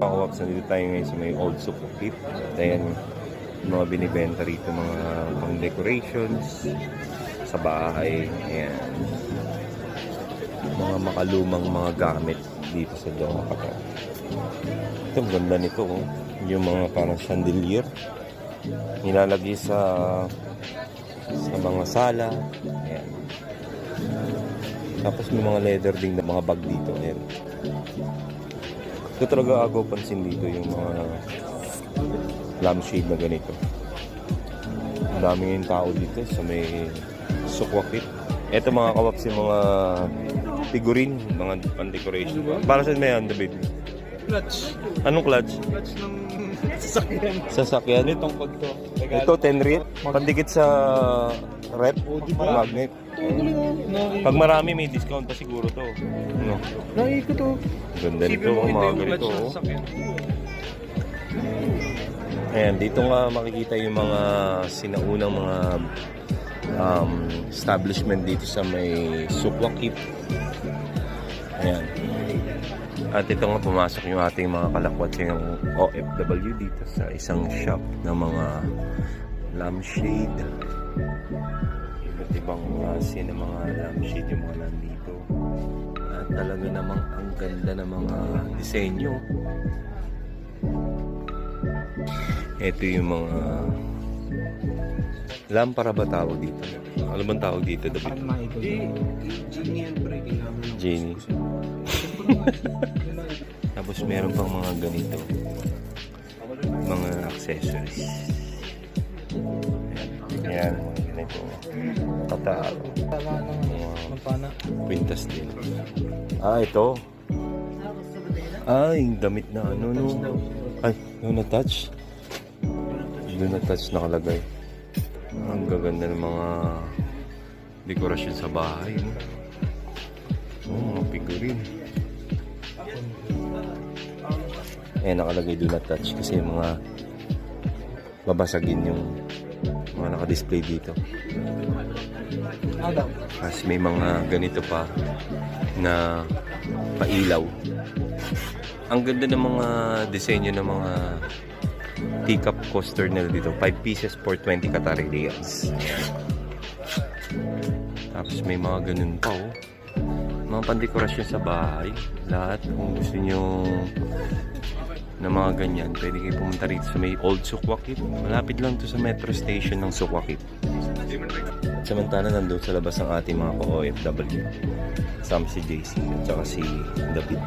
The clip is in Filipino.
Kawaps, nandito tayo ngayon sa may old Sukukip. Ayan, mga binibenta rito, mga pang decorations sa bahay. Ayan, mga makalumang mga gamit dito sa Dongkapat. Ito, ang ganda nito, oh. Yung mga parang chandelier nilalagay sa mga sala. Ayan. Tapos may mga leather din na mga bag dito. Ayan. Ito talaga agaw pansin dito yung mga lampshade na ganito. Ang dami yung tao dito sa may Sukwakit. Ito mga kawaps yung mga figurine, mga pan-decoration. Para saan may yan, David? Clutch. Anong clutch? Clutch ng sasakyan. Sasakyan? Itong pag to. Ito, 10 rit. Pandikit sa rep. Magnet. Pag marami may discount pa siguro to. No? Nakikita to. Ganda nito, mga ganito. Oh. Ayan, dito nga makikita yung mga sinaunang mga establishment dito sa may Sukwakip. Ayan. At ito nga pumasok yung ating mga kalakwat yung OFW dito sa isang shop ng mga lampshade. Iba't ibang klase ng mga lampshade yung mga nandito. At talaga namang ang ganda ng mga disenyo. Ito yung mga lampara ba tawag dito? Ano bang tawag dito? Genie and pre. Genie. Tapos meron pang mga ganito. Mga accessories. Ayan, mga ganito. Kataal. Mga quintas din. Ito. Yung damit na ano, no? Ay, yung na-touch. Yung na-touch nakalagay. Ang gaganda ng mga dekorasyon sa bahay, no? Mga figurine. Nakalagay do not touch kasi yung mga babasagin yung mga naka-display dito. Kasi may mga ganito pa na pailaw. Ang ganda ng mga disenyo ng mga teacup coaster nila dito. 5 pieces for 20 Qatari riyals. Tapos may mga ganun pa, oh. Mga pandekorasyon sa bahay. Lahat. Kung gusto nyo na mga ganyan, pwede kayo pumunta rito sa may Old Sukwakip. Malapit lang to sa metro station ng Sukwakip. At samantala nandun sa labas ng ating mga ka-OFW. Kasama si JC at saka si David.